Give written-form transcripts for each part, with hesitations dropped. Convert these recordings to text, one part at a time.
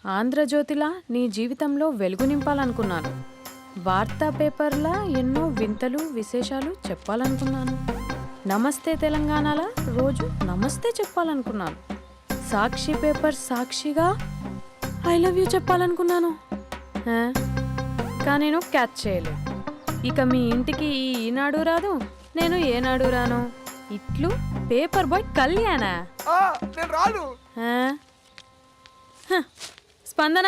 ఆంధ్రజ్యోతిలా నీ జీవితంలో వెలుగు నింపాలనుకున్నాను. వార్తా పేపర్లా ఎన్నో వింతలు విశేషాలు చెప్పాలనుకున్నాను. నమస్తే తెలంగాణలా రోజు నమస్తే చెప్పాలనుకున్నాను. సాక్షి పేపర్ సాక్షిగా ఐ లవ్ యూ చెప్పాలనుకున్నాను. కానీ నేను క్యాచ్ చేయలేదు. ఇక మీ ఇంటికి ఈనాడు రాదు, నేను ఏనాడు రాను. ఇట్లు పేపర్ బాయ్ కళ్యాణా? స్పందన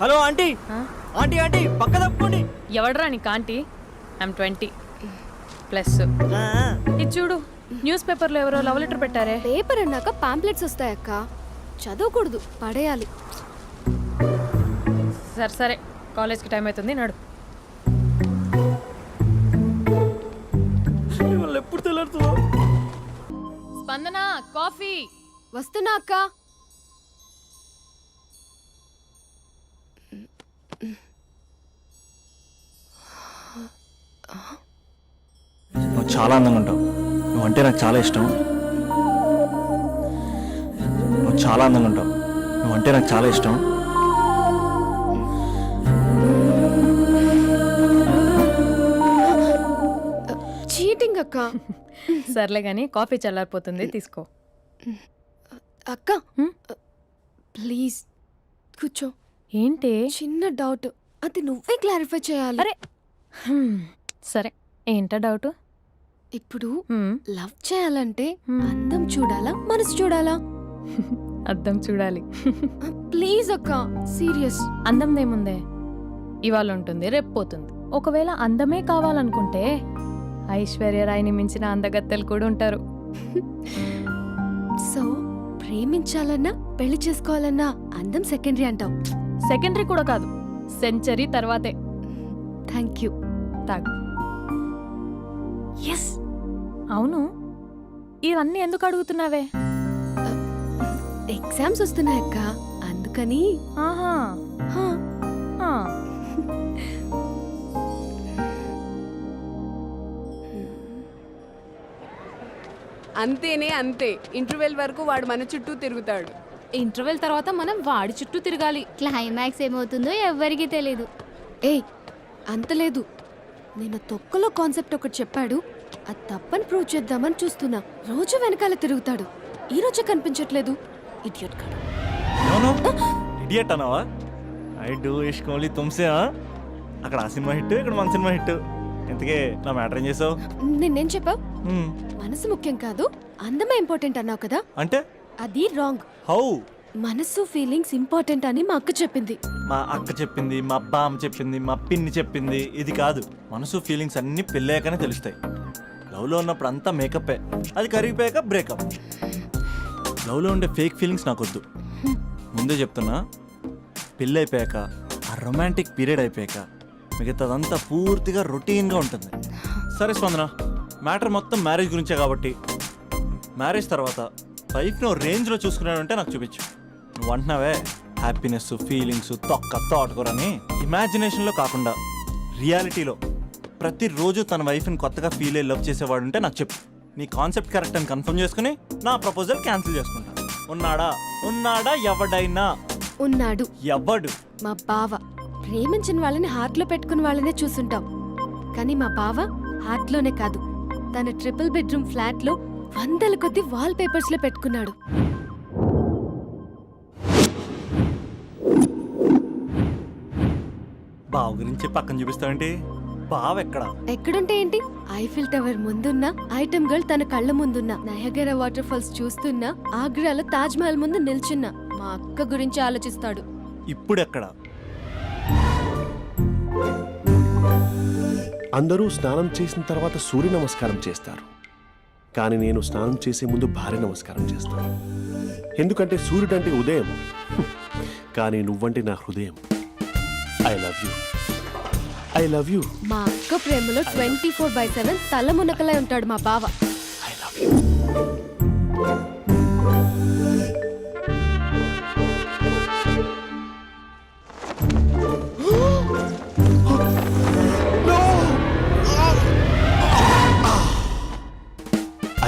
హలో ఆంటీ. ఆంటీ ఆంటీ పక్క తప్పుకోండి. ఎవడరా నీకు ఆంటీ? ఐమ్ 20+. ఇది చూడు, న్యూస్ పేపర్లో ఎవరో లవ్ లెటర్ పెట్టారే. పేపర్ అన్నాక పాంప్లెట్స్ వస్తాయక్క, చదవకూడదు, పడేయాలి. సరే సరే, కాలేజ్కి టైం అవుతుంది, నడు. ఎప్పుడు తెల్లారుతుందో. స్పందన కాఫీ. వస్తున్నా అక్క. నువ్వు చాలా అందంగా ఉంటావు. నువ్వంటే నాకు చాలా ఇష్టం. నువ్వు చాలా అందంగా ఉంటావు. నువ్వంటే నాకు చాలా ఇష్టం. చీటింగ్ అక్క. సర్లే గాని కాఫీ చల్లారిపోతుంది, తీసుకో. అక్క ప్లీజ్ కూర్చో. ఏంటి? చిన్న డౌట్, అది నువ్వే క్లారిఫై చేయాలి. అరే సరే, ఏంటా డౌట్? ఇప్పుడు లవ్ చేయాలంటే అందం చూడాలా, మనసు చూడాలా? అద్దం చూడాలి. ప్లీజ్ అక్క, సీరియస్. అందం ఇవాళ ఉంటుంది, రేపు పోతుంది. ఒకవేళ అందమే కావాలనుకుంటే ఐశ్వర్యరాయ్ని మించిన అందగత్తెలు కూడా ఉంటారు. సో ప్రేమించాలన్నా పెళ్లి చేసుకోవాలన్నా అందం సెకండరీ అంటావు? సెకండరీ కూడా కాదు, సెంచరీ తర్వాతే. Thank you. తాగు. ఎస్. అవును, ఇవన్నీ ఎందుకు అడుగుతున్నావే? ఎగ్జామ్స్ వస్తున్నాయక్క, అందుకని. ఆహా. అంతేనే అంతే. ఇంటర్వెల్ వరకు వాడు మన చుట్టూ తిరుగుతాడు. ఇంటర్వెల్ తర్వాత మనం వాడి చుట్టూ తిరగాలి. క్లైమాక్స్ ఏమవుతుందో ఎవ్వరికీ తెలీదు. ఏయ్ అంత లేదు, నేను తొక్కలో కాన్సెప్ట్ ఒకటి చెప్పాడు, అది తప్పని ప్రూవ్ చేద్దామని చూస్తున్నా. రోజు వెనకాల తిరుగుతాడు, ఈ రోజే కనిపించట్లేదు. ఇడియట్ కాడు. ఇడియట్ అన్నావా? ఐ డూ ఇష్క్ ఓన్లీ తుమ్సే. అక్కడ ఆ సినిమా హిట్, ఇక్కడ మన సినిమా హిట్. ఇంతకే నా మ్యాటర్ ఏం చేసావు? నిన్నేం చెప్పావు? మనసు ముఖ్యం కాదు, అందమే ఇంపార్టెంట్ అన్నావు కదా. అంటే అది రాంగ్. హౌ? మనసు ఫీలింగ్స్ ఇంపార్టెంట్ అని మా అక్క చెప్పింది. మా అక్క చెప్పింది, మా బామ్మ చెప్పింది, మా పిన్ని చెప్పింది. ఇది కాదు, మనసు ఫీలింగ్స్ అన్ని పెళ్ళాకనే తెలుస్తాయి. లవ్లో ఉన్నప్పుడు అంతా మేకప్పే, అది కరిగిపోయాక బ్రేకప్. లవ్లో ఉండే ఫేక్ ఫీలింగ్స్ నాకొద్దు. ముందే చెప్తున్నా, పెళ్ళి అయిపోయాక, ఆ రొమాంటిక్ పీరియడ్ అయిపోయాక మిగతాదంతా పూర్తిగా రొటీన్గా ఉంటుంది. సరే స్పందన, మ్యాటర్ మొత్తం మ్యారేజ్ గురించే కాబట్టి మ్యారేజ్ తర్వాత లైఫ్ను రేంజ్లో చూసుకున్నాడంటే నాకు చూపించు. నువ్వు అంటున్నావే హ్యాపీనెస్, ఫీలింగ్స్, తోటకూరని. ఇమాజినేషన్లో కాకుండా రియాలిటీలో ప్రతిరోజు తన వైఫ్ని కొత్తగా ఫీల్ అయ్యి లవ్ చేసేవాడు ఉంటే నాకు చెప్పు. నీ కాన్సెప్ట్ కరెక్ట్ అని కన్ఫర్మ్ చేసుకుని నా ప్రపోజల్ క్యాన్సిల్ చేసుకుంటా. ఉన్నాడా ఎవడైనా? ఉన్నాడు, ఎవడు? మా బావ. ప్రేమించిన వాళ్ళని హార్ట్లో పెట్టుకున్న వాళ్ళనే చూసుంటాం, కానీ మా బావ హార్ట్లోనే కాదు, తన ట్రిపుల్ బెడ్రూమ్ ఫ్లాట్లో వందల కొద్ది వాల్ పేపర్స్ లో పెట్టుకున్నాడు. బావ గురించి పక్కన చూపిస్తావేంటి? బావ ఎక్కడ? ఎక్కడుంటే ఏంటి, ఐఫిల్ టవర్ ముందున్న ఐటమ్ గర్ల్ తన కళ్ళ ముందున్న నయగరా వాటర్ ఫాల్స్ చూస్తున్నా, ఆగ్రాలో తాజ్ మహల్ ముందు నిల్చున్నా మా అక్క గురించి ఆలోచిస్తాడు. ఇప్పుడు ఎక్కడ? అందరూ స్నానం చేసిన తర్వాత సూర్య నమస్కారం చేస్తారు, కానీ నేను స్నానం చేసే ముందు భార్య నమస్కారం చేస్తాను. ఎందుకంటే సూర్యుడు అంటే ఉదయం, కానీ నువ్వంటే నా హృదయం. I love you, I love you. మా అక్క ప్రేమలో 24/7 తల మునకలై ఉంటాడు మా బావ. I love you.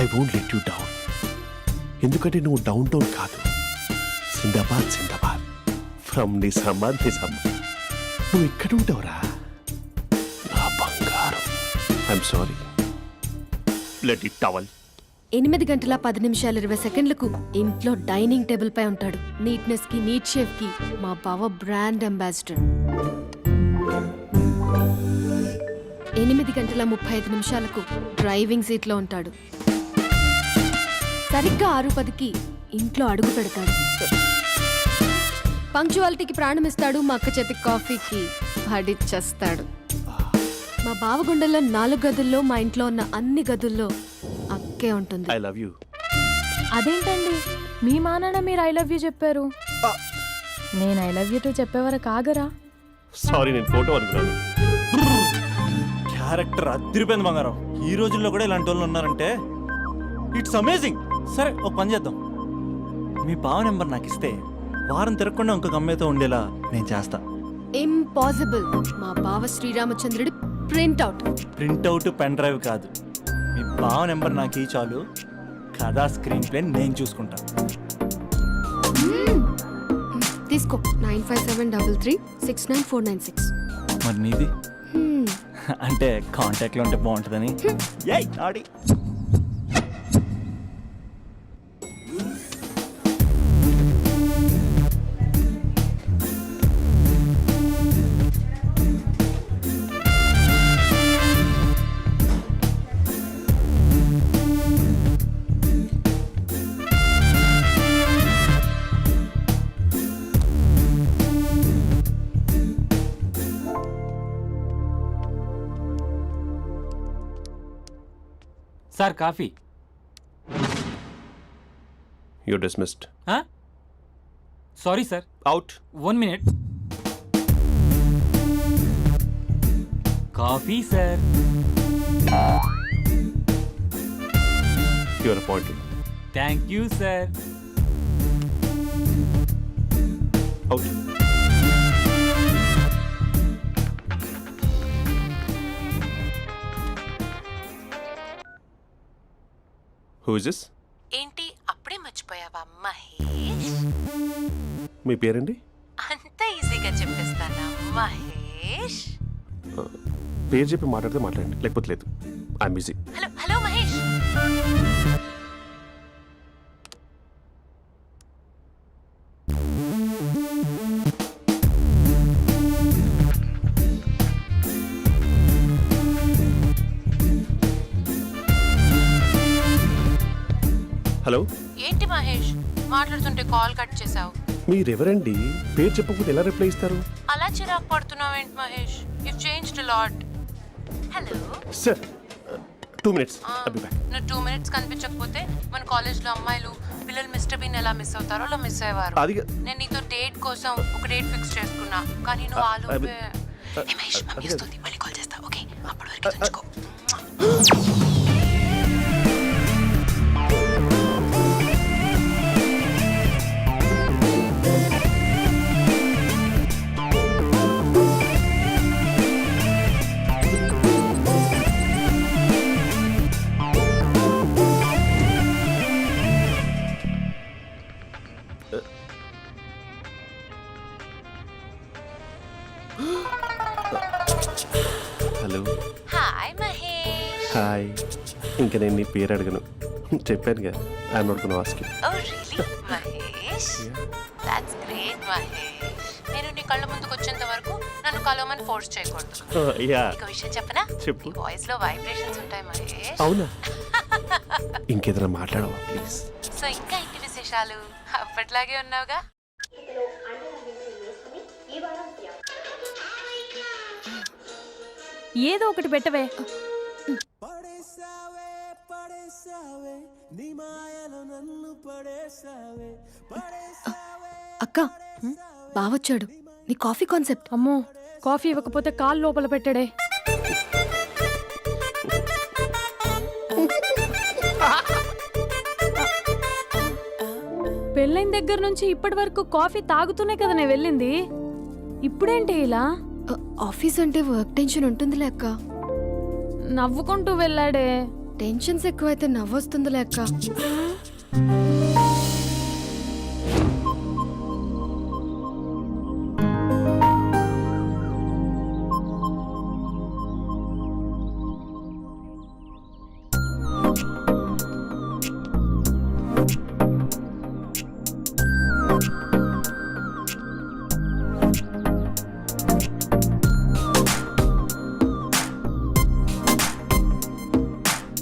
I won't let you down. ఎందుకంటే నువ్వు డౌన్ టౌన్ కాదు, జిందాబాద్ జిందాబాద్ ఫ్రమ్ నిజామాబాద్ నిజామాబాద్. నువ్వు ఇక్కడ ఉంటావురా నా బంగారం. I'm sorry, let it towel. 8 గంటల 10 నిమిషాలు 20 సెకండ్లకు ఇంట్లో డైనింగ్ టేబుల్ పై ఉంటాడు. నీట్నెస్ కి, నీట్ షేఫ్ కి మా బావ బ్రాండ్ అంబాసిడర్. 8 గంటల 35 నిమిషాలకు డ్రైవింగ్ సీట్ లో ఉంటాడు. సరిగ్గా 6:10కి ఇంట్లో అడుగు పెడతాడు. పంక్చువాలిటీకి ప్రాణం ఇస్తాడు. మా అక్క చేతి కాఫీకి పడిచ్చేస్తాడు. మా బావ గుండెల్లో 4 గదుల్లో, మా ఇంట్లో ఉన్న అన్ని గదుల్లో అక్కే ఉంటుంది. I love you. అదేంటండి, మీ మానాన్న మీరు ఐ లవ్ యూ చెప్పారు, నేను ఐ లవ్ యూ టు చెప్పేవరకు ఆగరా? సారీ, నేను ఫోటో అనుకున్నాను. క్యారెక్టర్ అదిరిపోయింది బంగారం. ఈ రోజుల్లో కూడా ఇలాంటి వాళ్ళు ఉన్నారంటే ఇట్స్ అమేజింగ్. సరే, ఒక పని చేద్దాం. మీ బావ నెంబర్ నాకు ఇస్తే వారం తిరగకుండా ఇంకొక అమ్మాయితో ఉండేలా నేను చేస్తా. ఇంపాసిబుల్. మా బావ శ్రీరామచంద్రుడి ప్రింట్అవుట్. ప్రింట్అవుట్, పెన్ డ్రైవ్ కాదు. మీ బావ నెంబర్ నాకు ఈ చాలు, కథా స్క్రీన్ ప్లే నేను చూసుకుంటా. తీసుకో. 9573369496. మరి నీది? అంటే కాంటాక్ట్లో ఉంటే బాగుంటుందని. ఏయ్ ఆడి. Sir coffee. You dismissed. Sorry sir, out. 1 minute. Coffee sir. You are appointed. Thank you sir. Out. Who is this? ఏంటి అప్పుడే మర్చిపోయావా మహేష్? మీ పేరండి? అంత ఈజీగా చెప్పేస్తానా మహేష్? పేరు చెప్పి మాట్లాడితే మాట్లాడండి, లేకపోతే లేదు. I'm busy. Hello hello Mahesh. Hello. ఏంటి మహేష్ మాట్లాడుతుంటే కాల్ కట్ చేసావు? మీరెవరండి? పేరు చెప్పకపోతే ఎలా రిప్లై ఇస్తారు? అలా చిరాకు పడుతున్నావు ఏంటి Mahesh? You changed a lot. Hello sir, 2 minutes. I'll be back. నువ్వు 2 minutes కనిపించకపోతే మన కాలేజ్లో అమ్మాయిలు పిల్లలు మిస్టర్ బీన్ ఎలా మిస్ అవుతారో అలా మిస్ అయ్యేవారు. అది నేను నీతో డేట్ కోసం ఒక డేట్ ఫిక్స్ చేసుకున్నా, కానీ నువ్వు ఆలోపే. మహేష్ మమ్మీ వస్తుంది, మళ్ళీ కాల్ చేస్తా. ఓకే, అప్పటి వరకు ఉంచుకో. Hello hi Mahesh. హాయ్. ఇంకా నేను నీ పేరు అడగను, చెప్పాను కదా, I'm not gonna ask you. Oh really Mahesh? That's great Mahesh. నేను నీ కళ్ళ ముందుకు వచ్చేంత వరకు నన్ను కలవమని ఫోర్స్ చేయకూడదు. యా, ఒక విషయం చెప్పనా? చెప్పు. నీ వాయిస్ లో వైబ్రేషన్స్ ఉంటాయి మహేష్. అవునా? ఇంకేదైనా మాట్లాడవా ప్లీజ్? సో ఇంకా ఇంటి విశేషాలు అప్పట్లాగే ఉన్నావుగా? ఏదో ఒకటి పెట్టవే. అక్క బావొచ్చాడు. నీ కాఫీ కాన్సెప్ట్. అమ్మో, కాఫీ ఇవ్వకపోతే కాలు లోపల పెట్టడే. పెళ్ళైన దగ్గర నుంచి ఇప్పటి వరకు కాఫీ తాగుతూనే కదా నేను వెళ్ళింది. ఇప్పుడేంటి ఇలా? ఆఫీస్ అంటే వర్క్ టెన్షన్ ఉంటుందిలే అక్క. నవ్వుకుంటూ వెళ్ళాడే. టెన్షన్స్ ఎక్కువైతే నవ్వొస్తుందిలే అక్క.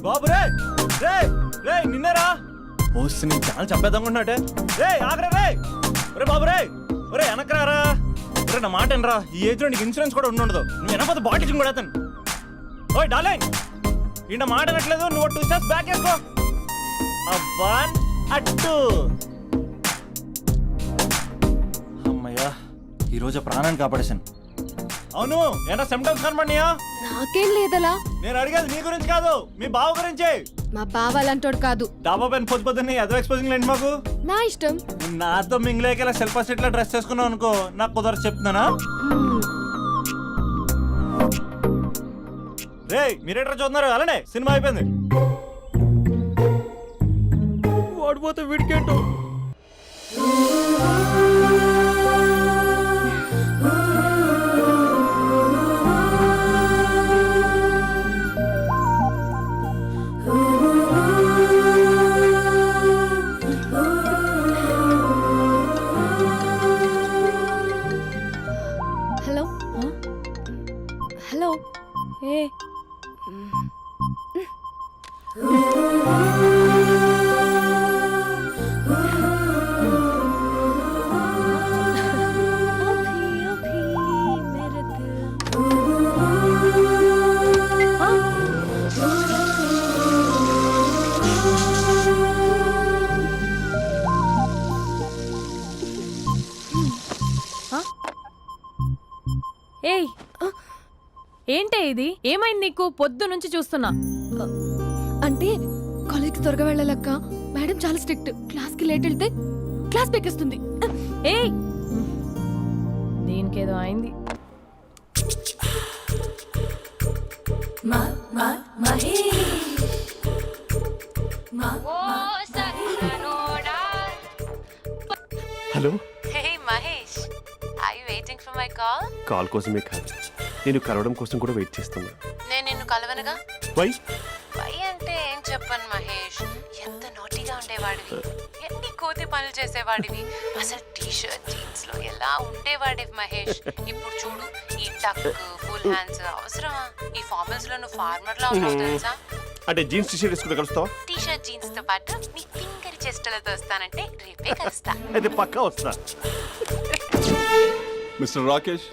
బాబు రే రే రే నిన్నరా వస్తే నేను చాలా చంపేద్దామనుకున్నాటే. రే ఆగరా రే. ఒరే బాబు రే, ఒరే వెనకరారా. ఒరే నా మాట వినరా, ఈ ఏజ్ లో నీకు ఇన్సూరెన్స్ కూడా ఉండదు. నువ్వు వెనకపోతే బాటిల్ కూడా అతను. ఓయ్ డార్లింగ్, ఈ నా మాట అనట్లేదు. నువ్వు 2 స్టెప్స్ బ్యాక్ వేసుకో. వన్ అట్టు. అమ్మయ్యా, ఈరోజు ప్రాణాన్ని కాపాడేశాను. అవును, ఏనా సిమ్టమ్స్ కనబడినాయా? నాకేం లేదలా. నేను అడిగేది నీ గురించి కాదు, మీ బావ గురించి. మా బావ అలాంటోడు కాదు. డాబా పైన పొద్దు పొద్దున్నే ఎదో ఎక్స్పోజింగ్ లేండి మాకు. నా ఇష్టం. నాతో మింగిలేక సెల్ఫ్ అసిట్ లా డ్రెస్ చేసుకున్నావు అనుకో, నాకు కుదరదు చెప్తున్నానా. రే మీరేట్రా చూస్తున్నారు? అలానే సినిమా అయిపోయింది. ఓడిపోతే వీడికేంటో. Hello hello. ఏ ఏయ్, ఏంటే ఇది? ఏమైంది నీకు? పొద్దు నుంచి చూస్తున్నా. అంటే కాలేజ్కి త్వరగా వెళ్ళాలక్క. మేడం చాలా స్ట్రిక్ట్. క్లాస్కి లేట్ వెళ్తే క్లాస్ పెక్కేస్తుంది. ఏయ్, దీనికేదో అయింది. Hello. Hey Mahesh, are you waiting for my call? Call కోసమే కాదు, నేను కలవడం కోసం కూడా వెయిట్ చేస్తున్నా. నేను నిన్ను కలవనుగా. వై? వై అంటే ఏం చెప్పను మహేష్. ఎంత నోటీగా ఉండేవాడివి, ఎన్ని కోతి పనులు చేసేవాడివి. అసలు టీ షర్ట్ జీన్స్ లో ఎలా ఉండేవాడివి మహేష్. ఇప్పుడు చూడు, ఈ టక్ ఫుల్ హ్యాండ్స్ అవసరమా? ఈ ఫార్మల్స్ లో నువ్వు ఫార్మర్ లా ఉన్నావు తెలుసా? అంటే జీన్స్ టీషర్ట్ వేసుకుంటే కలుస్తావా? టీ షర్ట్ జీన్స్ తో పాటు నీ తింగరి చెస్టలతో వస్తానంటే రేపే కలుస్తా. అయితే పక్కా వస్తా. Mister Rakesh,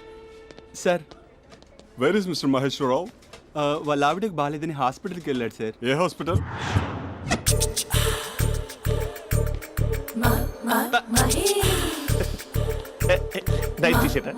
sir, where is mister Maheshwararao? వాళ్ళ ఆవిడకి బాగాలేదని హాస్పిటల్కి వెళ్ళాడు సార్. ఏ హాస్పిటల్? Night T shirt.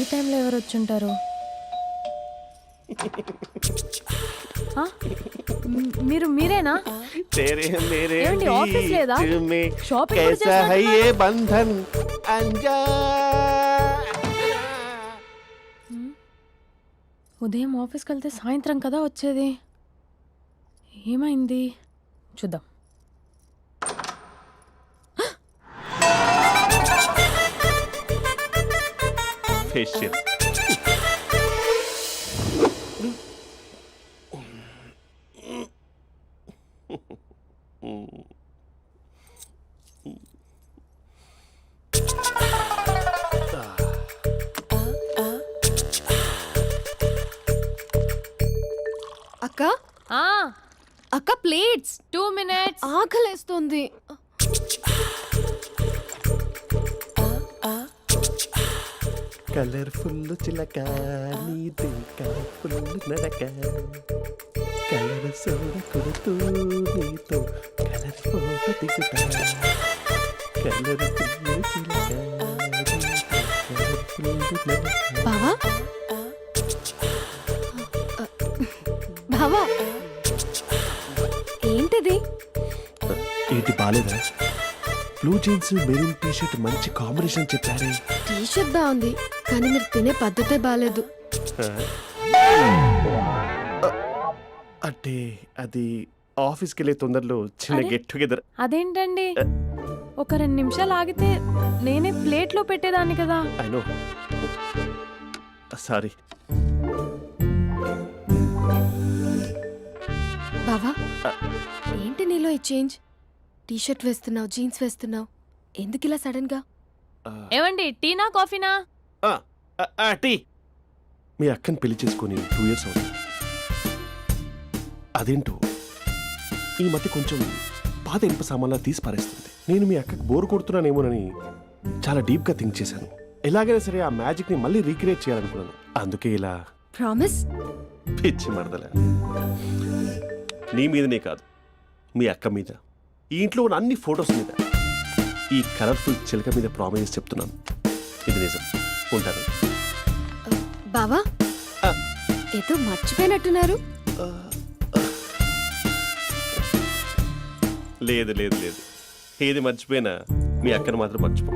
ఈ టైంలో ఎవరు వచ్చుంటారు? ఆ? మీరేనా? तेरे मेरे ఏమండి, ఆఫీస్ లేదా? बीच में షాపింగ్ కూడా कैसा है చేస్తున్నారు? ये बंधन अंजा ఉదయం ఆఫీస్కి వెళ్తే సాయంత్రం కదా వచ్చేది. ఏమైంది చూద్దాం. फेशियल అక్క ఆ, అక్క ప్లేట్స్ 2 minutes. ఆకలేస్తోంది. కలర్ఫుల్ చిలక నీది కలర్ఫుల్ నడక కలర్ సోడ కొడుతూ నీతో కలర్ ఫోటో దిగుతా కలర్ఫుల్ చిలక కలర్ఫుల్ నడక. బావా బావా ఏంటిది? ఏంటి బాలేదా? Blue jeans maroon T shirt మంచి కాంబినేషన్ చెప్పారే. టీ షర్ట్ బాగుంది కానీ మీరు తినే పద్ధతే బాగాలేదు. అంటే అది ఆఫీస్కి వెళ్ళే తొందరలో చిన్న అరే? Get together. అదేంటండి, ఒక 2 నిమిషాలు ఆగితే నేనే ప్లేట్లో పెట్టేదాన్ని కదా. I know, sorry. బావా ఏంటి నీలో ఈ చేంజ్? టీ షర్ట్ వేస్తున్నావు, జీన్స్ వేస్తున్నావు, ఎందుకు ఇలా సడన్ గా? ఏమండి, టీనా కాఫీనా? టీ. మీ అక్కని పెళ్లి చేసుకొని 2 years అవుతుంది. అదేంటో ఈ మధ్య కొంచెం పాత ఇనుప సామాన్లా తీసి పారేస్తుంది. నేను మీ అక్కకి బోర్ కొడుతున్నానేమోనని చాలా డీప్గా థింక్ చేశాను. ఎలాగైనా సరే ఆ మ్యాజిక్ని మళ్ళీ రీక్రియేట్ చేయాలనుకున్నాను. అందుకే ఇలా ప్రామిస్? పిచ్చి మరదల. నీ మీదనే కాదు, మీ అక్క మీద, ఈ ఇంట్లో ఉన్న అన్ని ఫొటోస్ మీద, ఈ కలర్ఫుల్ చిలక మీద ప్రామిస్ చెప్తున్నాను. ఇది నిజం. ఉంటాను. బావా ఆ. ఏదో మర్చిపోయినట్టున్నారు. లేదు లేదు లేదు, ఏది మర్చిపోయినా మీ అక్కను మాత్రం మర్చిపో.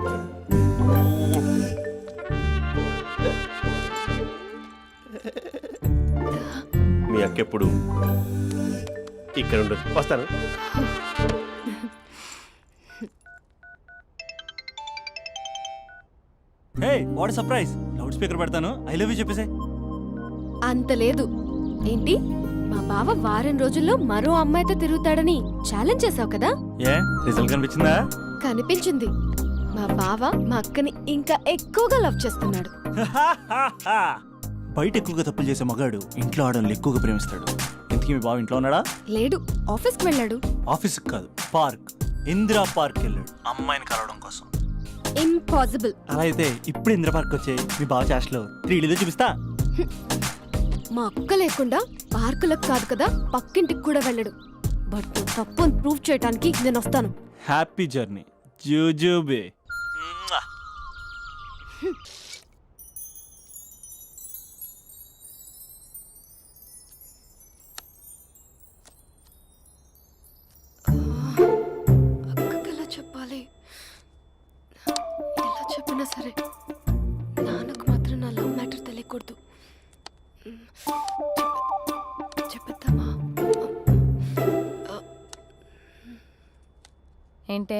మీ అక్క ఎప్పుడు ఇక్కడ ఉండదు. వస్తాను. Hey what surprise! Loud speaker పెడతాను, ఐ లవ్ యూ చెప్పేసే. అంత లేదు. ఏంటి, మా బావ వారం రోజుల్లో మరో అమ్మాయితో తిరుగుతాడని ఛాలెంజ్ చేసావు కదా? ఏ రిజల్ట్ కనిపించిందా? కనిపించింది. మా బావ మా అక్కని ఇంకా ఎక్కువగా లవ్ చేస్తున్నాడు. బయట ఎక్కువగా తప్పులు చేసే మగాడు ఇంట్లో ఆడవాళ్ళు ఎక్కువగా ప్రేమిస్తాడు. ఇంతకీ మీ బావ ఇంట్లో ఉన్నాడా? లేడు, ఆఫీస్కి వెళ్ళాడు. ఆఫీస్కి కాదు, పార్క్, ఇందిరా పార్క్ వెళ్ళాడు అమ్మాయిని కలవడం కోసం. ఇంపాసిబుల్. అలా అయితే ఇప్పుడు ఇందిరా పార్క్ వచ్చే మీ బావ చాష్లో 3Dలో చూపిస్తా. మా అక్క లేకుండా పార్కులకు కాదు కదా పక్కింటికి కూడా వెళ్ళడు. బట్ నువ్వు తప్పు అని ప్రూవ్ చేయడానికి నేను వస్తాను. హ్యాపీ జర్నీ జూజూబే. అక్కకి ఎలా చెప్పాలి? ఎలా చెప్పినా సరే నాన్నకు మాత్రం నా లవ్ మ్యాటర్ తెలియకూడదు. చెప్పేద్దామా? ఏంటే,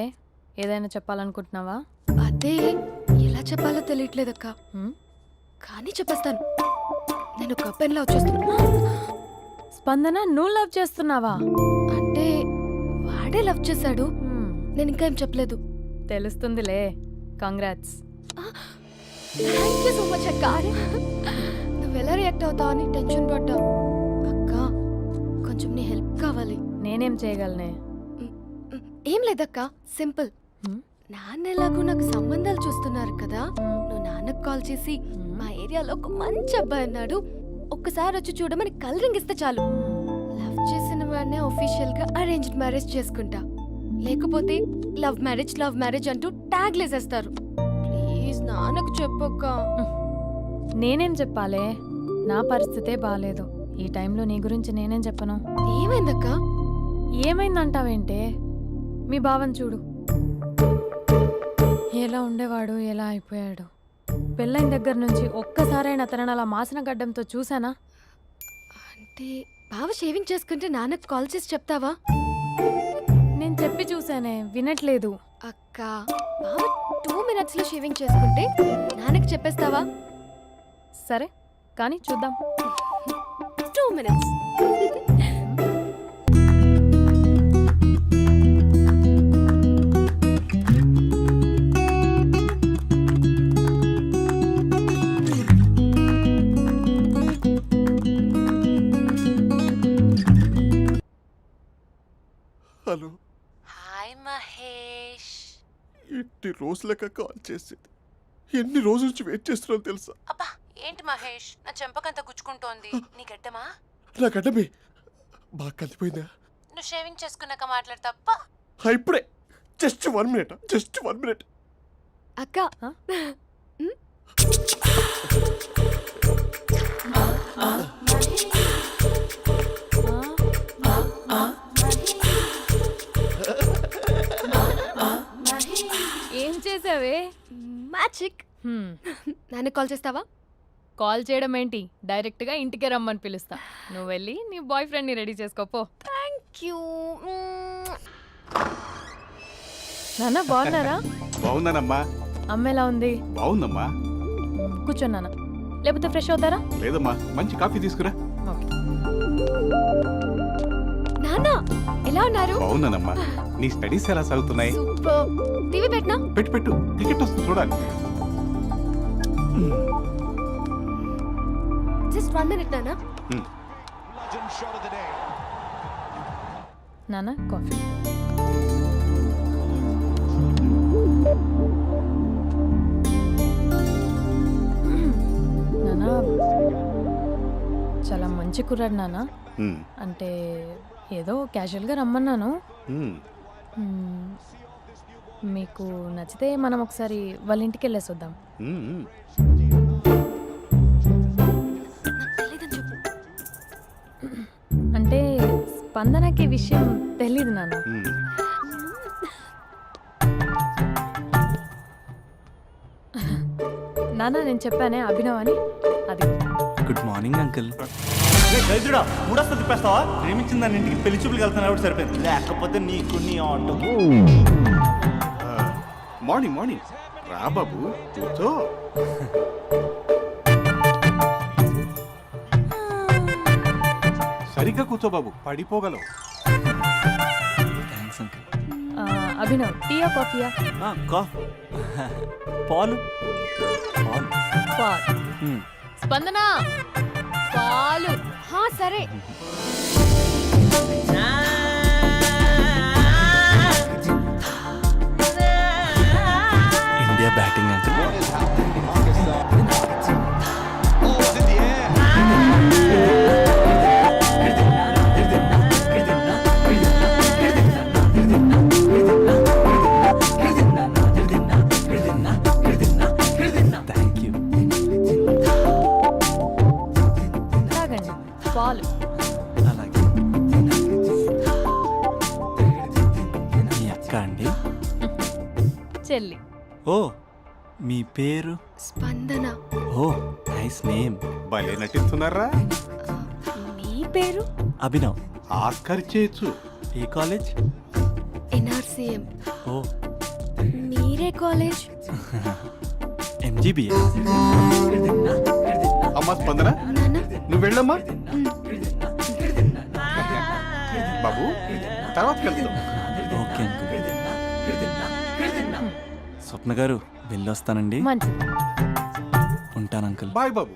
ఏదైనా చెప్పాలనుకుంటున్నావా? అదే ఎలా చెప్పాలో తెలియట్లేదక్క. హ్మ్? కానీ చెప్పేస్తాను. నేను ఒక అబ్బాయిలా వచ్చేస్తున్నా. స్పందన, నువ్వు లవ్ చేస్తున్నావా? అంటే వాడే లవ్ చేశాడు. హ్మ్, నేను ఇంకా ఏం చెప్పలేదు. తెలుస్తుందిలే. Congrats. Thank you so much అక్క. నువ్వు ఎలా రియాక్ట్ అవుతావు అని టెన్షన్ పడ్డావు. అక్క కొంచెం నీ హెల్ప్ కావాలి. నేనేం చేయగలనే? ఏం లేదక్క, సింపుల్. హ్మ్? నాన్న ఎలాగో నాకు సంబంధాలు చూస్తున్నారు కదా, నువ్వు నాన్నకు కాల్ చేసి మా ఏరియాలో ఒక మంచి అబ్బాయి అన్నాడు, ఒక్కసారి వచ్చి చూడమని కలరింగ్ ఇస్తే చాలు. లవ్ చేసిన వాడినే ఒఫీషియల్ గా అరేంజ్డ్ మ్యారేజ్ చేసుకుంటా. లేకపోతే లవ్ మ్యారేజ్ అంటూ ట్యాగ్ లేసేస్తారు. ప్లీజ్ నాన్నకు చెప్పక్క. నేనేం చెప్పాలే, నా పరిస్థితే బాగాలేదు. ఈ టైంలో నీ గురించి నేనేం చెప్పను. ఏమైందక్క? ఏమైందంటావేంటే, మీ బావని చూడు, ఎలా ఉండేవాడు, ఎలా అయిపోయాడు. పెళ్ళైన దగ్గర నుంచి ఒక్కసారైనా తనని అలా మాసిన గడ్డంతో చూసానా? అంటే బావ షేవింగ్ చేసుకుంటే నాన్నకు కాల్ చేసి చెప్తావా? నేను చెప్పి చూసానే, వినట్లేదు. అక్క, బావ 2 minutes లో షేవింగ్ చేసుకుంటే నాన్నకి చెప్పేస్తావా? సరే కానీ చూద్దాం. 2 minutes. Hello, hi Mahesh. ఎన్ని రోజులక కాల్ చేసేది? ఎన్ని రోజుల నుంచి వెయిట్ చేస్తున్నావు తెలుసా? అబ్బా ఏంటి మహేష్, నా చెంపకంత గుచ్చుకుంటోంది. నీ గడ్డమా? నా గడ్డమే బాగా కలిపోయిందా? నువ్వు షేవింగ్ చేసుకున్నాక మాట్లాడు తప్ప. ఇప్పుడే జస్ట్ 1 minute, జస్ట్ 1 minute. అక్క, ఏం చేసావే? మ్యాజిక్. నాన్నకు కాల్ చేస్తావా? కాల్ చేయడం ఏంటి, డైరెక్ట్గా ఇంటికే రమ్మని పిలుస్తా. నువ్వు వెళ్ళి నీ బాయ్ ఫ్రెండ్ని రెడీ చేసుకోపో. Thank you. నాన్న బాగున్నారా? బాగుందనమ్మా. అమ్మ ఎలా ఉంది? బాగుందమ్మా. కూర్చోను నాన్న, లేకపోతే ఫ్రెష్ అవుతారా? లేదమ్మా, మంచి కాఫీ తీసుకురా. ఓకే. నాన్న ఎలా ఉన్నారు? బాగున్నానమ్మా. నీ స్టడీస్ ఎలా సాగుతున్నాయి? సూపర్. టీవీ పెట్టనా? పెట్టు, టికెట్ వస్తుంది చూడాలి. జస్ట్ 1 minute నాన్న. నాన్న కాఫీ. నాన్న చాలా మంచి కుర్రాడు నాన్న. అంటే ఏదో క్యాజువల్గా రమ్మన్నాను. మ్మ్. మీకు నచ్చితే మనం ఒకసారి వాళ్ళ ఇంటికి వెళ్ళేసి వద్దాం. నాకు తెలీదని చెప్పు. అంటే స్పందనకి ఈ విషయం తెలీదు నాన్న. నాన్న నేను చెప్పానే అభినవ్ అని, అది. Good morning uncle. దైత్రుడా, మూడొస్తా తిప్పేస్తావా? ప్రేమించిన దాని ఇంటికి పెళ్లి చూపులు వెళ్తున్నా సరిపోయింది, లేకపోతే నీకు నీ ఆటో. మార్నింగ్ రా బాబు, కూర్చో. సరిగ్గా కూర్చో బాబు, పడిపోగలవు. Thanks uncle. అభినవ్ టీయా కాఫీయా? పాలు. పాలు. స్పందన పాలు. హా సరే. India batting uncle. Thank you. తాగండి పాలు. అలాగే. మీ అక్క అండి? చెల్లి. ఓ, మీ పేరు? స్పందన. ఓ, నైస్ నేమ్. భలే నటిస్తున్నారా? మీ పేరు? అభినవ్. ఆస్కర్ చేయొచ్చు. ఏ కాలేజ్? NRCM. ఓ, మీరే కాలేజ్? MGBA. అమ్మా స్పందన, నాన్న నువ్వు వెళ్ళమ్మా. బాబు, తర్వాత కలుద్దాం. Okay uncle. స్వప్న గారు వెళ్ళొస్తానండి. మంచిది. ఉంటాను అంకుల్. బాయ్ బాబు.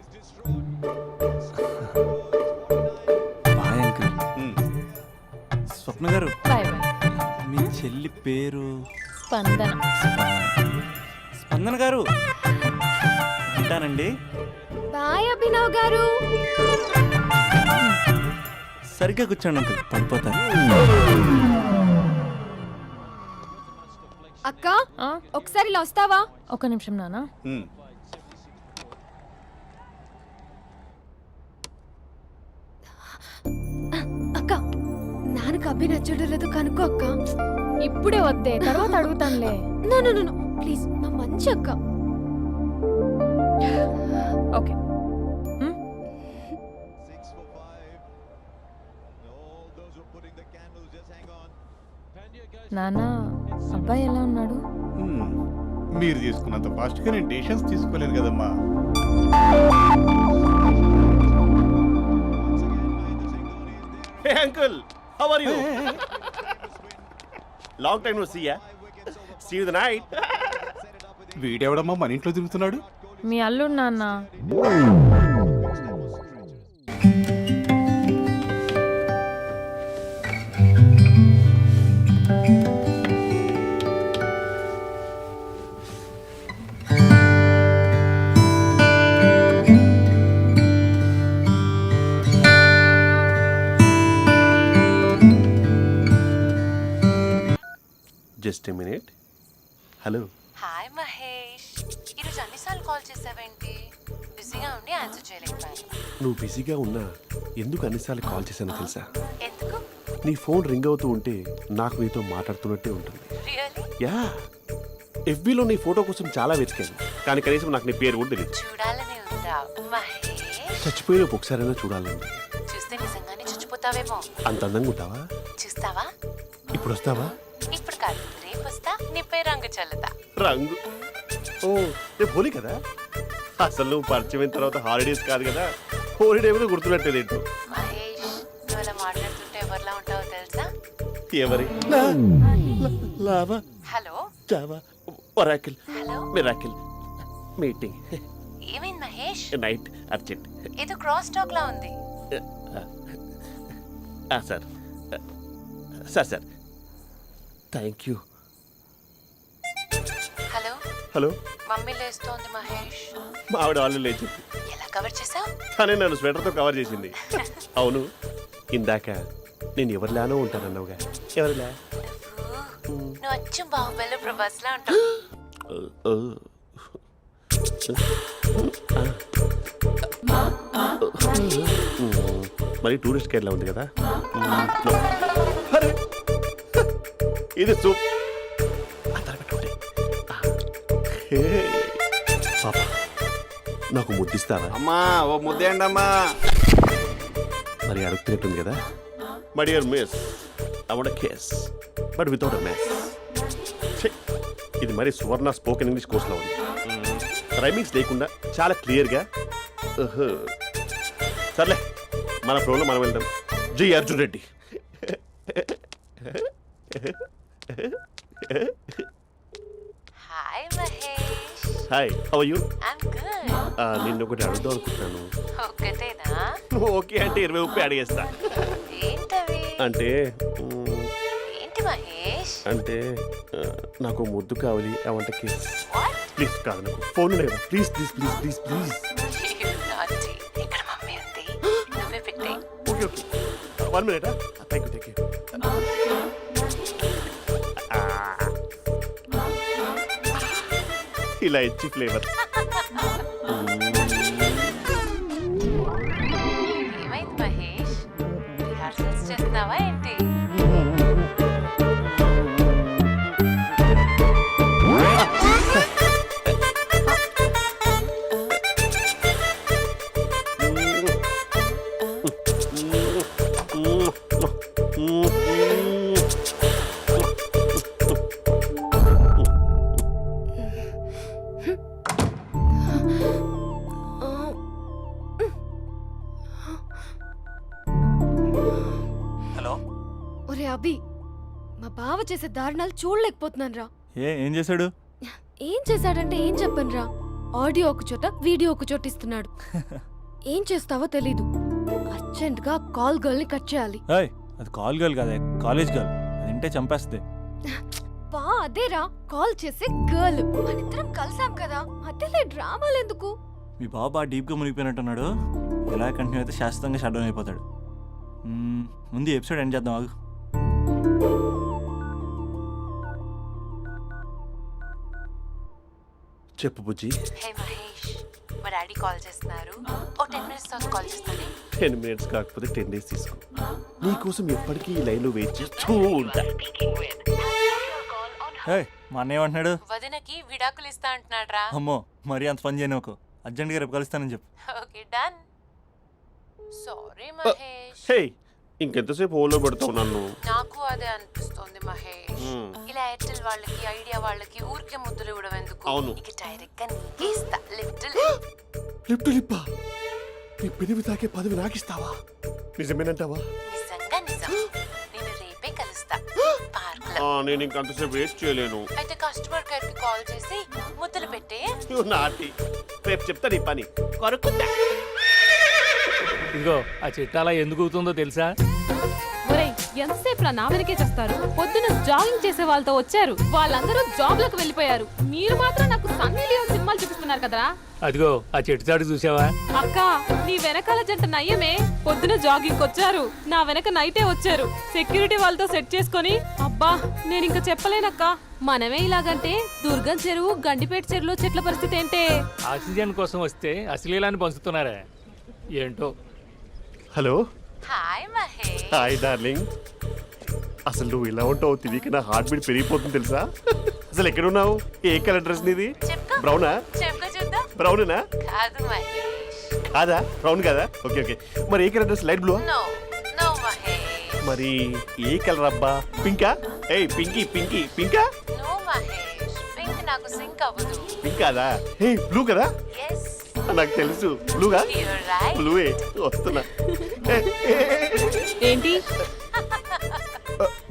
Bye uncle. స్వప్న గారు, బాయ్ బాయ్. మీ చెల్లి పేరు? స్పందన. స్పందన గారు ఉంటానండి. బాయ్ అభినవ్ గారు. సరిగ్గా కూర్చోండి అంకుల్, పడిపోతారు. అక్క ఒకసారి ఇలా వస్తావా? ఒక నిమిషం నాన్న. నీకు అబ్బి నచ్చడం లేదో కనుక్కో అక్క. ఇప్పుడే వద్దే, తర్వాత అడుగుతానులే. నో నో నో ప్లీజ్, మా మంచి అక్క. ఓకే. నాన్న, అబ్బాయి ఎలా ఉన్నాడు? మీరు తీసుకున్నంత ఫాస్ట్గా నేను డెసిషన్స్ తీసుకోలేను కదమ్మా. Hey uncle, how are you? Long time no see ya. See you the night. వీడెవడమ్మా మన ఇంట్లో తిరుగుతున్నాడు? మీ అల్లుడు నాన్న. Just a minute. Hello. Hi Mahesh, ఈరోజు అన్నిసార్లు కాల్ చేసావేంటి? బిజీగా ఉండి ఆన్సర్ చేయలేకపోయాను. నువ్వు బిజీగా ఉన్నా ఎందుకు అన్నిసార్లు కాల్ చేశానో తెలుసా? ఎందుకు? నీ ఫోన్ రింగ్ అవుతూ ఉంటే నాకు నీతో మాట్లాడుతున్నట్టే ఉంటుంది. రియల్లీ? యా, ఎఫ్బీలో నీ ఫోటో కోసం చాలా వెతికాను, కానీ కనీసం నాకు నీ పేరు కూడా తెలియదు. చూడాలని ఉందా మహేష్? చచ్చిపోయిన ఒకసారైనా చూడాలండి. చూస్తే నిజంగానే చచ్చిపోతావేమో. అంత అందంగా ఉంటావా? చూస్తావా? ఇప్పుడు వస్తావా? ఇప్పుడు కాదు, రేపు వస్తా, నీపై రంగు చల్లుతా. రంగు? ఓ, రేపు హోలీ కదా. అసలు నువ్వు పరిచయం అయిన తర్వాత హాలిడేస్ కాదు కదా, హోలిడే మీద గుర్తున్నట్టేది ఏంటో. మహేష్, నువ్వు అలా మాట్లాడుతుంటే ఎవరిలా ఉంటావో తెలుసా? ఎవరి? Lava, hello Java, Oracle, hello, miracle, meeting, ఏమైంది మహేష్? Night, urgent. ఏదో క్రాస్ టాక్ లా ఉంది. Sir sir sir thank you. Hello, hello, mummy లేస్తోంది మహేష్. మా ఆవిడ వాళ్ళు లేచి ఎలా కవర్ చేసావు? తనే నన్ను స్వెటర్తో కవర్ చేసింది. అవును, ఇందాక నేను ఎవరిలానో ఉంటానన్నావుగా, ఎవరిలా? నువ్వు అచ్చం బాహుబలి ప్రభాస్ లా ఉంటావు. మరి టూరిస్ట్ కేర్లా ఉంది కదా. అరే, ఇది సూప్. పాప, నాకు ముద్దిస్తావా? అమ్మా ఓ ముద్దేయండి అమ్మా. మరి అడుగుతున్నట్టుంది కదా. My dear miss, I want kiss but without a mess. ఇది మరి సువర్ణ స్పోకెన్ ఇంగ్లీష్ కోర్సులో ఉంది. రైమింగ్స్ లేకుండా చాలా క్లియర్గా. సర్లే, మన ప్రోలో మనం వెళ్దాం. జై Arjun Reddy. Hi Mahesh. Hi, how are you? I'm good. నిన్ను ఒకటి అడుగుదాం అనుకుంటున్నాను. ఒక్కటేనా? ఓకే అంటే 20 అడిగేస్తా. ఏంటవి? అంటే ఏంటి మహేష్? అంటే నాకు ముద్దు కావాలి. I want kiss. What? Please కాదు, నాకు ఫోన్ లేదు. Please please please please please. నాటి ఇక్కడ మమ్మీ ఉంది, నువ్వే పెట్టే. Okay okay, 1 minute. Thank you thank you. ఇలా ఇచ్చి ఫ్లేవర్. ఏమైంది మహేష్? రిహార్సల్స్ చేస్తున్నావా ఏంటి? హలో. ఒరే అభి, మా బావ చేసే దారుణాలు చూడలేకపోతున్నాను రా. ఏం చేశాడు? ఏం చేశాడంటే ఏం చెప్పను రా. ఆడియో ఒక చోట, వీడియో ఒక చోట ఇస్తున్నాడు. ఏం చేస్తావో తెలీదు. అర్జెంట్ గా కాల్ గర్ల్ ని కట్ చేయాలి. ఏయ్, అది కాల్ గర్ల్ కాదే, కాలేజ్ గర్ల్. అది వింటే చంపేస్తుంది. బా అదేరా, కాల్ చేసే గర్ల్. మనిద్దరం కలిసాం కదా, మధ్యలో డ్రామాలు ఎందుకు? మీ బాబు బాగా డీప్గా మునిగిపోయినట్టున్నాడు. ఇలా కంటిన్యూ అయితే శాశ్వతంగా షట్ డౌన్ అయిపోతాడు. ముందు ఎపిసోడ్ ఎండ్ చేద్దాం, ఆగు. చెప్పు బుజ్జి. హే మహేష్, మా డాడీ కాల్ చేస్తున్నారు. ఓ 10 minutes తర్వాత కాల్ చేస్తాను. 10 minutes కాకపోతే 10 days తీసుకో. నీకోసం ఎప్పటికీ ఈ లైన్లో వెయిట్ చేస్తూ ఉంటా. హే మా అన్నయ్య ఏమంటున్నాడు? వదినకి విడాకులు ఇస్తా అంటున్నాడు రా. అమ్మో మరీ అంత పని చేయను ఒక అర్జెంట్గా రేపు కలుస్తానని చెప్పు. Okay done. సారీ మహేష్. హే ఇంకెంతసేపు హోల్లో పెడతావు నన్ను? నాకు అదే అనిపిస్తోంది మహేష్. ఇలా ఎయిర్టెల్ వాళ్ళకి ఐడియా వాళ్ళకి ఊరికే ముద్దులు ఇవ్వడం ఎందుకు? అవును. ఇక డైరెక్ట్ గా నీకే ఇస్తా. లిప్టు లిప్పా నీ పెనివి తాకే పదవి నాకిస్తావా? నిజమేనంటావా? నిజంగా నిజం. నేను రేపే కలుస్తా పార్క్ లో. నేను ఇంకంతసేపు వేస్ట్ చేయలేను. అయితే కస్టమర్ కేర్ కి కాల్ చేసి ముద్దులు పెట్టే. నాటి రేపు చెప్తా నీ పని. కొరుకుందా ఇదిగో ఆ చెట్టు అలా ఎందుకు అవుతుందో తెలుసా? ఒరేయ్ ఎంతసేపు నా వెనకే చేస్తారు? పొద్దున జాగింగ్ చేసే వాళ్ళతో వచ్చారు, వాళ్ళందరూ జాబ్ లకు వెళ్ళిపోయారు. మీరు మాత్రం నాకు సన్నీ లియోన్ సినిమాలు చూపిస్తున్నారు కదరా. అదిగో ఆ చెట్టు చాటు చూసావా? అక్క నీ వెనకాల జంట నయ్యమే. పొద్దున జాగింగ్ వచ్చారు, నా వెనక నైటే వచ్చారు. సెక్యూరిటీ వాళ్ళతో సెట్ చేసుకొని అబ్బా నేను ఇంకా చెప్పలేనక్క. మనమే ఇలాగంటే దుర్గం చెరువు గండిపేట చెరువులో చెట్ల పరిస్థితి ఏంటే? ఆక్సిజన్ కోసం వస్తే అశ్లీలాన్ని పంచుతున్నారా ఏంటో. Hello hi Mahesh. Hi darling. అసలు నువ్వు ఇలా ఉంటావు తిరిగి నా హార్ట్ బీట్ పెరిగిపోతుంది తెలుసా? అసలు ఎక్కడున్నావు? ఏ కలర్ డ్రెస్ నీది? చెప్పుకో బ్రౌనా? చెప్పుకో చూద్దాం. బ్రౌనేనా? కాదు మహేష్. కాదా? బ్రౌన్ కదా? Okay okay. మరి ఏ colour dress? Light blue? No no Mahesh. మరి ఏ కలర్ అబ్బా? పింకా? ఏయ్ పింకీ పింకీ పింకా? నో మహేష్. పింక్ నాకు సింక్ అవ్వదు. పింక్ కాదా? ఏ బ్లూ కదా? ఎస్ నాకు తెలుసు బ్లూగా. You're right. బ్లూవే వస్తున్నా. ఏంటి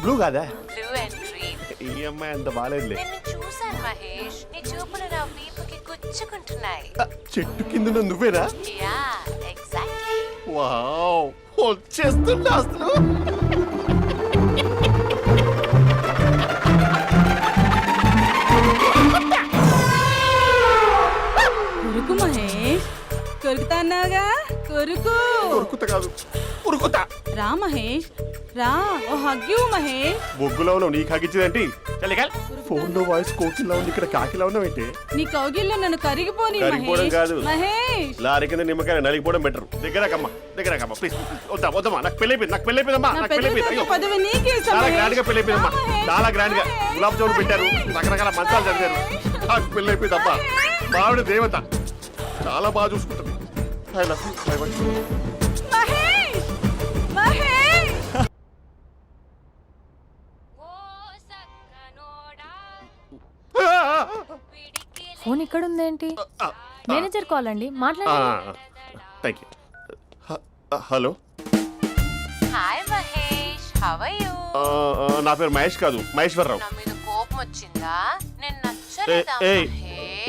బ్లూ కాదా? Blue and green. ఈ అమ్మాయి అంత బాగాలేదులే. నిన్ను చూశాను మహేష్. నీ చూపులు నా వీపుకి గుచ్చుకుంటున్నాయి. చెట్టు కింద నువ్వేనా? Yeah exactly. వావ్ వచ్చేస్తున్నా అసలు. కొరుకు మహేష్, కొరుకుతా అన్నావుగా, కొరుకు. ఉరుకుత కాదు ఉరుకుతా. రా మహేష్ రా, ఓ హగ్గు మహేష్. బొగ్గులో ఉన్నావు నీకు హగించిందేంటి? ఫోన్ లో వాయిస్ కోకిలా ఉంది, ఇక్కడ కాకిలా ఉన్నావైతే. నీ కౌగిల్లో నన్ను కరిగిపోని కరిగిపోవడం కాదు. మహేష్. లారీ కింద నిమ్మకాయ నలిగిపోవడం బెటర్. దగ్గరకమ్మా ప్లీజ్. వద్దమ్మా నాకు పెళ్ళైపోయింది. నాకు పెళ్ళైపోయిందమ్మా. నాకు పెళ్ళైపోయింది. అయ్యో పదవి నీకే ఇస్తా చాలా మహేష్. గ్రాండ్ గా పెళ్ళైపోయిందమ్మా. చాలా గ్రాండ్ గా గులాబ్ జామున్ పెట్టారు, రకరకాల మంచాలు చదివారు. నాకు పెళ్ళైపోయిందమ్మా. మావిడ దేవత, చాలా బాగా చూసుకుంటుంది. I love you. I want you. Mahesh Mahesh. Phone ఇక్కడ ఉందేంటి? మేనేజర్ కాల్ అండి, మాట్లాడండి. Thank you. Hello hi Mahesh. How are you? నా పేరు మహేష్ కాదు, మహేశ్వరరావు. నా మీద కోపం వచ్చిందా? నేను నచ్చలేదా ఏయ్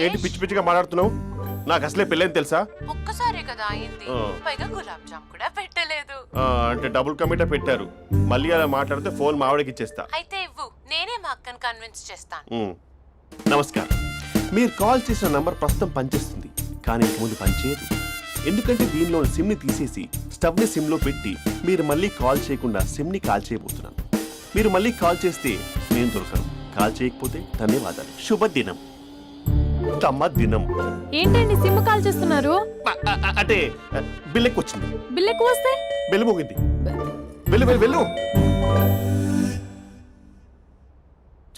ఏంటి మహేష్? పిచ్చి పిచ్చిగా మాట్లాడుతున్నావు? నాకు అసలే పెళ్ళని తెలుసా? ఒక్కసారే కదా అయింది. పైగా గులాబ్ జామ్ కూడా పెట్టలేదు. అంటే డబుల్ కమిటా పెట్టారు. మళ్ళీ అలా మాట్లాడితే ఫోన్ మావిడకి ఇచ్చేస్తా. అయితే ఇవ్వు, నేనే మా అక్కని కన్విన్స్ చేస్తాను. నమస్కారం. మీరు కాల్ చేసిన నంబర్ ప్రస్తుతం పనిచేస్తుంది, కానీ ఇంక ముందు పనిచేయదు. ఎందుకంటే దీనిలో సిమ్ని తీసేసి స్టవ్ని సిమ్లో పెట్టి మీరు మళ్ళీ కాల్ చేయకుండా సిమ్ని కాల్ చేయబోతున్నాను. మీరు మళ్ళీ కాల్ చేస్తే నేను దొరకను. కాల్ చేయకపోతే ధన్యవాదాలు. శుభదినం. తమ దినం. ఏంటండి సిమ్ కాల్ చేస్తున్నారు? అంటే బిల్ ఎక్కువ వచ్చింది. బిల్ ఎక్కువ వస్తే? బెల్లు మోగింది. వెళ్ళు వెళ్ళు వెళ్ళు.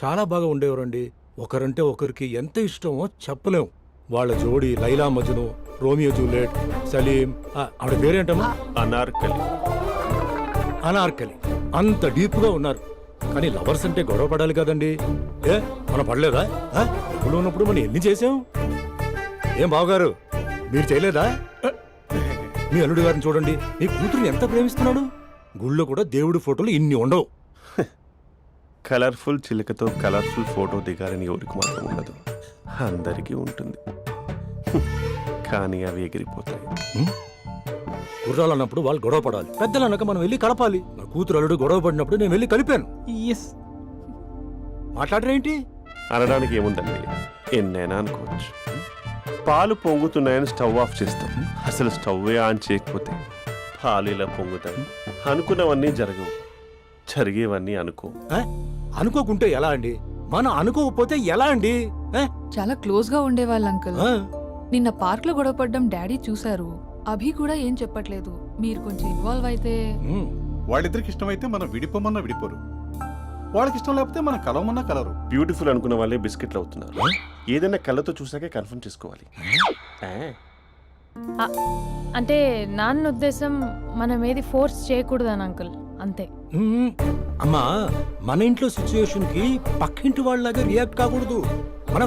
చాలా బాగా ఉండేవారండి. ఒకరంటే ఒకరికి ఎంత ఇష్టమో చెప్పలేం. వాళ్ళ జోడి లైలా మజ్ను, రోమియో జూలియట్, సలీం, ఆవిడ పేరేంటమ్మా? అనార్కలి. అనార్కలి. అంత డీప్ గా ఉన్నారు. కానీ లవర్స్ అంటే గొడవ పడాలి కదండి. ఏ మనం పడలేదా? డబ్బులు ఉన్నప్పుడు మనం ఎన్ని చేసాం? ఏం బావగారు మీరు చేయలేదా? మీ అల్లుడి గారిని చూడండి, మీ కూతురుని ఎంత ప్రేమిస్తున్నాడు. గుళ్ళో కూడా దేవుడి ఫోటోలు ఇన్ని ఉండవు. కలర్ఫుల్ చిలుకతో కలర్ఫుల్ ఫోటో దిగాలని ఎవరికి మాత్రం ఉండదు, అందరికీ ఉంటుంది. కానీ అవి ఎగిరిపోతాయి. గుర్రాలు అన్నప్పుడు వాళ్ళు గొడవ పడాలి, పెద్దలు అన్నాక మనం వెళ్ళి కలపాలి. నా కూతురు అల్లుడు గొడవ పడినప్పుడు నేను వెళ్ళి కలిపాను. మాట్లాడరేంటి? అనడానికి ఏముందండి, ఎన్నైనా అనుకోవచ్చు. పాలు పొంగుతున్నాయని స్టవ్ ఆఫ్ చేస్తాం. అసలు స్టవ్వే ఆన్ చేయకపోతే పాలు ఇలా పొంగుతాయి. అనుకున్నవన్నీ జరగవు, జరిగేవన్నీ అనుకో. అనుకోకుంటే ఎలా అండి? మనం అనుకోకపోతే ఎలా అండి? చాలా క్లోజ్ గా ఉండేవాళ్ళు అంకుల్. నిన్న పార్క్ లో గొడవపడ్డం డాడీ చూశారు. అభి కూడా ఏం చెప్పట్లేదు. మీరు కొంచెం ఇన్వాల్వ్ అయితే. ఉమ్, వాళ్ళిద్దరికి ఇష్టమైతే మనం విడిపోమన్నా విడిపోరు, వాళ్ళకి ఇష్టం లేకపోతే మనం కలవమన్నా కలరు. బ్యూటిఫుల్ అనుకున్న వాళ్ళే బిస్కెట్లు అవుతున్నారు. ఏదైనా కళ్ళతో చూసాకే కన్ఫర్మ్ చేసుకోవాలి. ఆ, అంటే నాన్న ఉద్దేశం మనం ఏది ఫోర్స్ చేయకూడదని అంకుల్, అంతే. ఉమ్, అమ్మా, మన ఇంట్లో సిచ్యుయేషన్ కి పక్కింటి వాళ్ళలాగా రియాక్ట్ కాకూడదు.